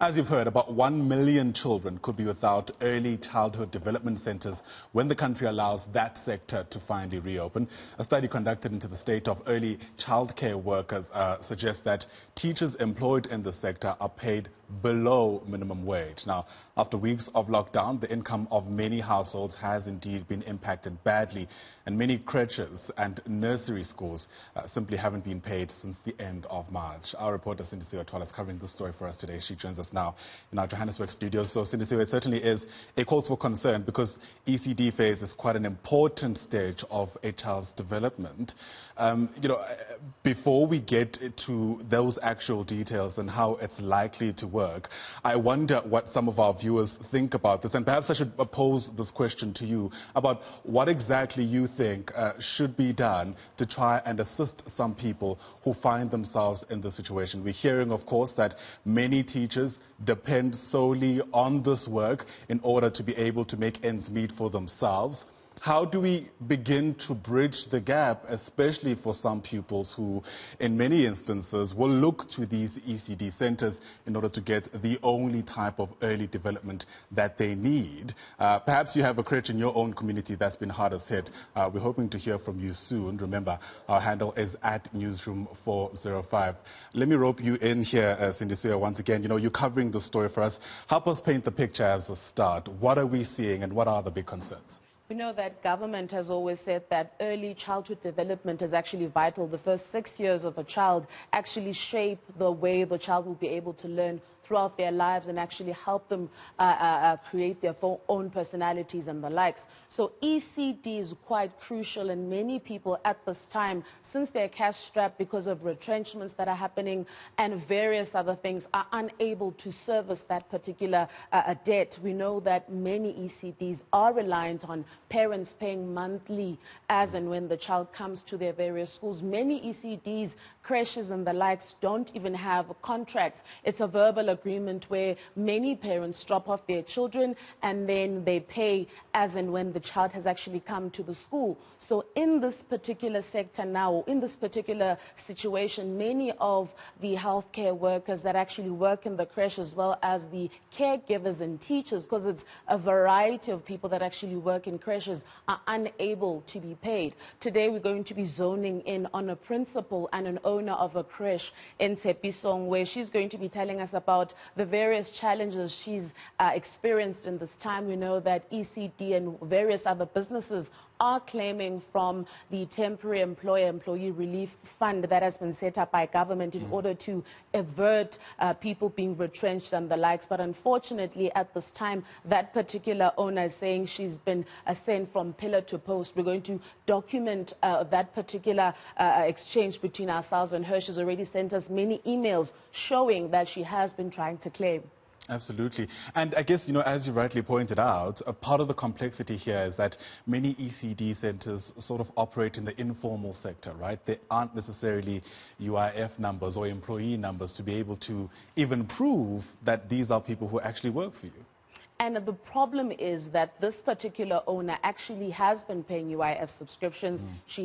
As you've heard, about 1 million children could be without early childhood development centres when the country allows that sector to finally reopen. A study conducted into the state of early childcare workers suggests that teachers employed in the sector are paid below minimum wage. Now, after weeks of lockdown, the income of many households has indeed been impacted badly, and many creches and nursery schools simply haven't been paid since the end of March. Our reporter Sindisiwe Twala is covering this story for us today. She joins us now in our Johannesburg studios. So, Sindisiwe, it certainly is a cause for concern because ECD phase is quite an important stage of a child's development. Before we get to those actual details and how it's likely to work, I wonder what some of our viewers think about this. And perhaps I should pose this question to you about what exactly you think should be done to try and assist some people who find themselves in this situation. We're hearing, of course, that many teachers depend solely on this work in order to be able to make ends meet for themselves. How do we begin to bridge the gap, especially for some pupils who, in many instances, will look to these ECD centres in order to get the only type of early development that they need? Perhaps you have a creche in your own community that's been hardest hit. We're hoping to hear from you soon. Remember, our handle is @Newzroom405. Let me rope you in here, Sindisiwe, once again. You're covering the story for us. Help us paint the picture as a start. What are we seeing and what are the big concerns? We know that government has always said that early childhood development is actually vital. The first 6 years of a child actually shape the way the child will be able to learn throughout their lives and actually help them create their own personalities and the likes. So ECD is quite crucial, and many people at this time, since they're cash-strapped because of retrenchments that are happening and various other things, are unable to service that particular debt. We know that many ECDs are reliant on parents paying monthly as and when the child comes to their various schools. Many ECDs, creches and the likes don't even have contracts. It's a verbal agreement where many parents drop off their children and then they pay as and when the child has actually come to the school. So in this particular sector now, or in this particular situation, many of the healthcare workers that actually work in the creche, as well as the caregivers and teachers, because it's a variety of people that actually work in creches, are unable to be paid. Today we're going to be zoning in on a principal and an owner of a creche in Tshepisong, where she's going to be telling us about the various challenges she's experienced in this time. We know that ECD and various other businesses are claiming from the temporary employee relief fund that has been set up by government in order to avert people being retrenched and the likes. But unfortunately, at this time, that particular owner is saying she's been sent from pillar to post. We're going to document that particular exchange between ourselves and her. She's already sent us many emails showing that she has been trying to claim. Absolutely. And I guess, as you rightly pointed out, a part of the complexity here is that many ECD centres sort of operate in the informal sector, right? They aren't necessarily UIF numbers or employee numbers to be able to even prove that these are people who actually work for you. And the problem is that this particular owner actually has been paying UIF subscriptions. She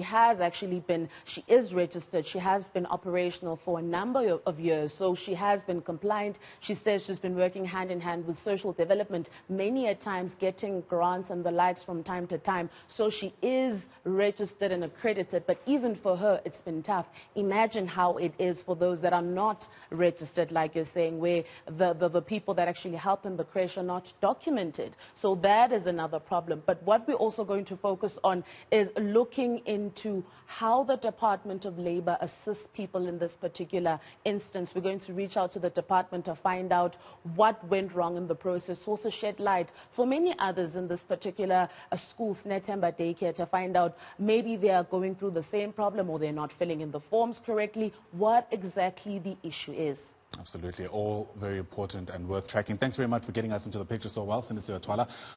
is registered. She has been operational for a number of years. So she has been compliant. She says she's been working hand in hand with social development, many a times getting grants and the likes from time to time. So she is registered and accredited. But even for her, it's been tough. Imagine how it is for those that are not registered, like you're saying, where the people that actually help in the creche are not documented. So that is another problem. But what we're also going to focus on is looking into how the Department of Labour assists people in this particular instance. We're going to reach out to the department to find out what went wrong in the process, also shed light for many others in this particular school, Snetemba Daycare, to find out maybe they are going through the same problem or they're not filling in the forms correctly, what exactly the issue is. Absolutely. All very important and worth tracking. Thanks very much for getting us into the picture so well, Sindisiwe Twala.